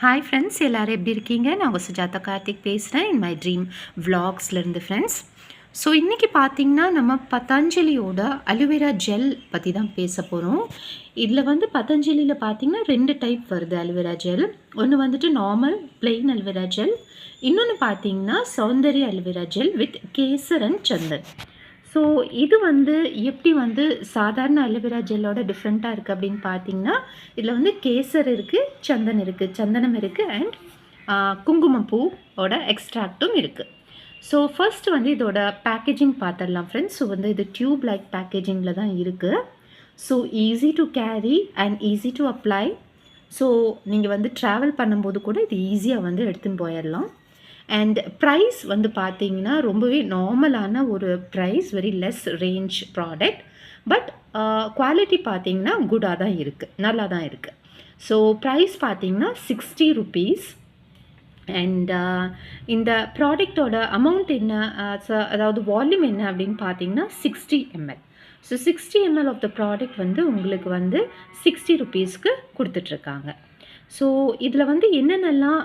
Hi friends, எல்லோரும் எப்படி இருக்கீங்க? நான் உங்கள் சுஜாதா கார்த்திக் பேசுகிறேன். இன் மை ட்ரீம் விலாக்ஸ்லேருந்து ஃப்ரெண்ட்ஸ். ஸோ இன்றைக்கி பார்த்திங்கன்னா நம்ம பதஞ்சலியோட அலுவேரா ஜெல் பற்றி தான் பேச போகிறோம். இதில் வந்து பதஞ்சலியில் பார்த்திங்கன்னா 2 டைப் வருது அலுவேரா ஜெல். ஒன்று வந்துட்டு நார்மல் பிளெயின் அலுவேரா ஜெல், இன்னொன்று பார்த்திங்கன்னா Soundarya aloe vera gel with kesar and chandan. So இது வந்து எப்படி வந்து சாதாரண அலோவேரா ஜெல்லோட டிஃப்ரெண்ட்டாக இருக்குது அப்படின்னு பார்த்தீங்கன்னா, இதில் வந்து கேசர் இருக்குது, சந்தனம் இருக்குது அண்ட் குங்குமப்பூவோட எக்ஸ்ட்ராக்டும் இருக்குது. ஸோ ஃபர்ஸ்ட் வந்து இதோட பேக்கேஜிங் பார்த்துடலாம் ஃப்ரெண்ட்ஸ். ஸோ வந்து இது டியூப் லைக் பேக்கேஜிங்கில் தான் இருக்குது. So easy to carry and easy to apply. So நீங்கள் வந்து ட்ராவல் பண்ணும்போது கூட இது ஈஸியாக வந்து எடுத்துன்னு போயிடலாம். அண்ட் ப்ரைஸ் வந்து பார்த்தீங்கன்னா ரொம்பவே நார்மலான ஒரு price, very less range product. But quality பார்த்தீங்கன்னா குட்டாக தான் இருக்குது, நல்லா தான் இருக்குது. ஸோ ப்ரைஸ் பார்த்தீங்கன்னா 60 ருபீஸ். அண்ட் இந்த ப்ராடக்டோட அமௌண்ட் என்ன, அதாவது வால்யூம் என்ன அப்படின்னு பார்த்தீங்கன்னா 60 ml. So 60 ml of the product வந்து உங்களுக்கு வந்து 60 ருபீஸ்க்கு கொடுத்துட்ருக்காங்க. ஸோ இதில் வந்து என்னென்னலாம்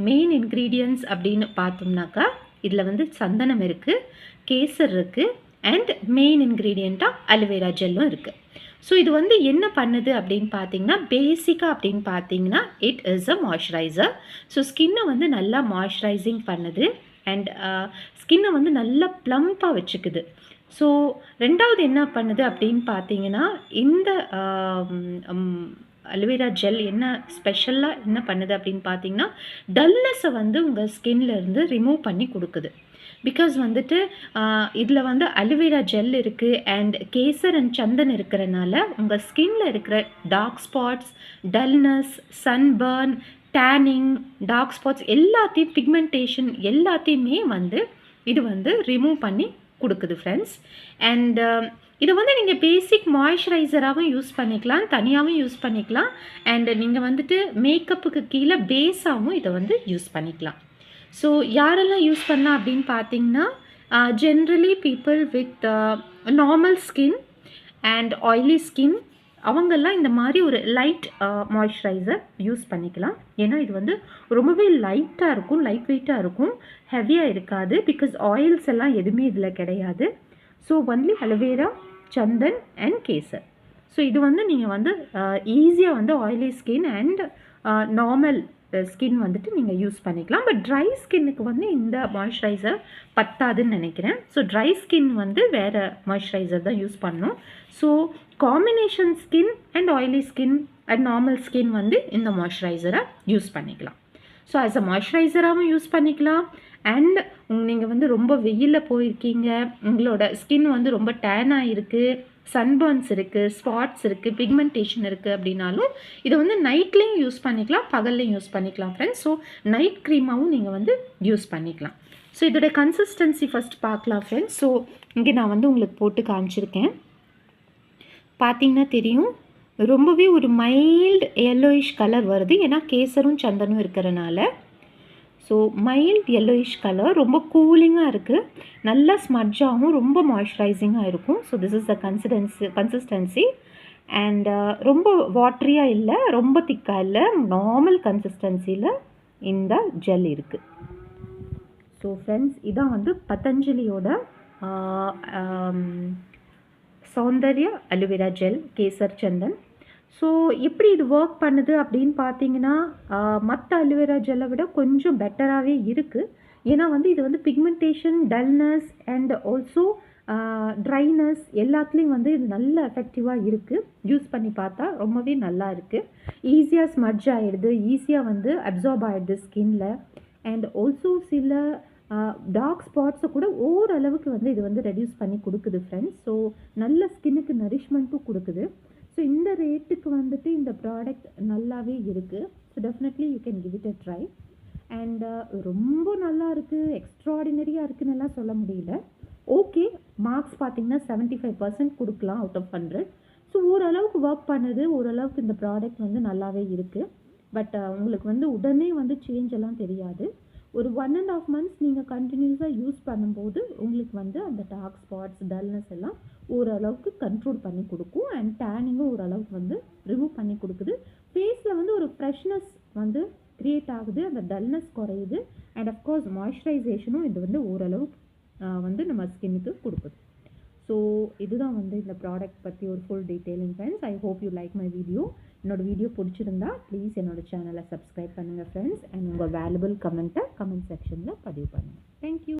மெயின் இன்க்ரீடியன்ட்ஸ் அப்படின்னு பார்த்தோம்னாக்கா, இதில் வந்து சந்தனம் இருக்குது, கேசர் இருக்குது அண்ட் மெயின் இன்க்ரீடியண்ட்டாக அலோவேரா ஜெல்லும் இருக்குது. ஸோ இது வந்து என்ன பண்ணுது அப்படின்னு பார்த்தீங்கன்னா, பேசிக்காக அப்படின்னு பார்த்தீங்கன்னா it is a moisturiser. So ஸ்கின்னை வந்து நல்லா மாய்ஸ்சரைசிங் பண்ணுது அண்ட் ஸ்கின்னை வந்து நல்லா ப்ளம்ப்பாக வச்சுக்குது. ஸோ ரெண்டாவது என்ன பண்ணுது அப்படின்னு பார்த்தீங்கன்னா, இந்த அலோவேரா ஜெல் என்ன ஸ்பெஷலாக என்ன பண்ணுது அப்படின்னு பார்த்தீங்கன்னா, டல்னஸை வந்து உங்கள் ஸ்கின்லேருந்து ரிமூவ் பண்ணி கொடுக்குது. பிகாஸ் வந்துட்டு இதில் வந்து அலோவேரா ஜெல் இருக்குது அண்ட் கேசர் அண்ட் சந்தன் இருக்கிறனால உங்கள் ஸ்கின்ல இருக்கிற dark spots, dullness, sunburn, tanning, dark spots எல்லாத்தையும், பிக்மெண்டேஷன் எல்லாத்தையுமே வந்து இது வந்து ரிமூவ் பண்ணி கொடுக்குது ஃப்ரெண்ட்ஸ். அண்ட் இதை வந்து நீங்கள் பேசிக் மாய்ஸ்சரைசராகவும் யூஸ் பண்ணிக்கலாம், தனியாகவும் யூஸ் பண்ணிக்கலாம் அண்ட் நீங்கள் வந்துட்டு மேக்கப்புக்கு கீழே பேஸாகவும் இதை வந்து யூஸ் பண்ணிக்கலாம். ஸோ யாரெல்லாம் யூஸ் பண்ணலாம் அப்படின்னு பார்த்தீங்கன்னா, generally people with normal skin and oily skin, அவங்கெல்லாம் இந்த மாதிரி ஒரு லைட் மாய்ஸ்சரைசர் யூஸ் பண்ணிக்கலாம். ஏன்னா இது வந்து ரொம்பவே லைட்டாக இருக்கும், லைட் வெயிட்டாக இருக்கும், ஹெவியாக இருக்காது. பிகாஸ் ஆயில்ஸ் எல்லாம் எதுவுமே இதில் கிடையாது. So only aloe vera, Chandan and kesar. So இது வந்து நீங்கள் வந்து ஈஸியாக வந்து oily skin and normal skin வந்துட்டு நீங்கள் யூஸ் பண்ணிக்கலாம். பட் ட்ரை ஸ்கின்னுக்கு வந்து இந்த மாய்ஸ்சரைசர் பத்தாதுன்னு நினைக்கிறேன். ஸோ ட்ரை ஸ்கின் வந்து வேறு மாய்ஸ்சரைசர் தான் யூஸ் பண்ணணும். So combination skin and oily skin and normal skin வந்து இந்த மாய்ஸ்சரைசரை யூஸ் பண்ணிக்கலாம். ஸோ ஆஸ் அ மாய்ஸ்சரைசராகவும் யூஸ் பண்ணிக்கலாம் அண்ட் நீங்கள் வந்து ரொம்ப வெயிலில் போயிருக்கீங்க, உங்களோட ஸ்கின் வந்து ரொம்ப டேனாக இருக்குது, சன்பர்ன்ஸ் இருக்குது, ஸ்பாட்ஸ் இருக்குது, பிக்மெண்டேஷன் இருக்குது அப்படின்னாலும் இதை வந்து நைட்லேயும் யூஸ் பண்ணிக்கலாம், பகல்லையும் யூஸ் பண்ணிக்கலாம் ஃப்ரெண்ட்ஸ். ஸோ நைட் க்ரீமாகவும் நீங்கள் வந்து யூஸ் பண்ணிக்கலாம். ஸோ இதோட கன்சிஸ்டன்சி ஃபஸ்ட் பார்க்கலாம் ஃப்ரெண்ட்ஸ். ஸோ இங்கே நான் வந்து உங்களுக்கு போட்டு காமிச்சிருக்கேன், பார்த்தீங்கன்னா தெரியும். ரொம்பவே ஒரு மைல்டு எல்லோயிஷ் கலர் வருது, ஏன்னா கேசரும் சந்தனும் இருக்கிறனால. ஸோ மைல்ட் எல்லோயிஷ் கலர், ரொம்ப கூலிங்காக இருக்குது, நல்லா ஸ்மட்ஜாகவும் ரொம்ப மாய்ஸ்சரைசிங்காக இருக்கும். So this is the consistency and ரொம்ப வாட்ரியாக இல்லை, ரொம்ப திக்காக இல்லை, நார்மல் கன்சிஸ்டன்சியில் இந்த ஜெல் இருக்குது. ஸோ ஃப்ரெண்ட்ஸ், இதான் வந்து பதஞ்சலியோட சௌந்தர்ய அலோவேரா ஜெல் கேசர் சந்தன். ஸோ எப்படி இது ஒர்க் பண்ணுது அப்படின்னு பார்த்தீங்கன்னா, மற்ற அலோவேரா ஜெல்லை விட கொஞ்சம் பெட்டராகவே இருக்குது. ஏன்னா வந்து இது வந்து pigmentation, dullness and also dryness எல்லாத்துலேயும் வந்து இது நல்ல எஃபெக்டிவாக இருக்குது. யூஸ் பண்ணி பார்த்தா ரொம்பவே நல்லா இருக்குது. ஈஸியாக ஸ்மட்ஜ் ஆகிடுது, ஈஸியாக வந்து அப்சார்ப் ஆகிடுது ஸ்கின்ல அண்ட் ஆல்சோ சில டார்க் ஸ்பாட்ஸை கூட ஓரளவுக்கு வந்து இது வந்து ரெடியூஸ் பண்ணி கொடுக்குது ஃப்ரெண்ட்ஸ். ஸோ நல்ல ஸ்கின்னுக்கு நரிஷ்மெண்ட்டும் கொடுக்குது. ஸோ இந்த ரேட்டுக்கு வந்துட்டு இந்த ப்ராடக்ட் நல்லாவே இருக்குது. So definitely you can give it a try. And ரொம்ப நல்லா இருக்குது, எக்ஸ்ட்ராடினரியாக இருக்குன்னு எல்லாம் சொல்ல முடியல. ஓகே, மார்க்ஸ் பார்த்தீங்கன்னா 75% கொடுக்கலாம் அவுட் ஆஃப் 100. ஸோ ஓரளவுக்கு ஒர்க் பண்ணுது, ஓரளவுக்கு இந்த ப்ராடக்ட் வந்து நல்லாவே இருக்குது. பட் உங்களுக்கு வந்து உடனே வந்து சேஞ்ச் எல்லாம் தெரியாது. ஒரு 1.5 months நீங்கள் கண்டினியூஸாக யூஸ் பண்ணும்போது உங்களுக்கு வந்து அந்த டார்க் ஸ்பாட்ஸ், டல்னஸ் எல்லாம் ஓரளவுக்கு கண்ட்ரோல் பண்ணி கொடுக்கும் அண்ட் டேனிங்கும் ஓரளவுக்கு வந்து ரிமூவ் பண்ணி கொடுக்குது. ஃபேஸில் வந்து ஒரு ஃப்ரெஷ்னஸ் வந்து க்ரியேட் ஆகுது, அந்த டல்னஸ் குறையுது. அண்ட் அஃப்கோர்ஸ் மாய்ஸ்சரைசேஷனும் இது வந்து ஓரளவு வந்து நம்ம ஸ்கின்னுக்கு கொடுக்குது. ஸோ இதுதான் வந்து இந்த ப்ராடக்ட் பற்றி ஒரு full detailing friends. I hope you like my video. என்னோட வீடியோ பிடிச்சிருந்தா ப்ளீஸ் என்னோட சேனலை சப்ஸ்கிரைப் பண்ணுங்கள் ஃப்ரெண்ட்ஸ். அண்ட் உங்கள் வேல்யூபிள் கமெண்ட்டை கமெண்ட் செக்ஷனில் பதிவு பண்ணுங்கள். தேங்க்யூ.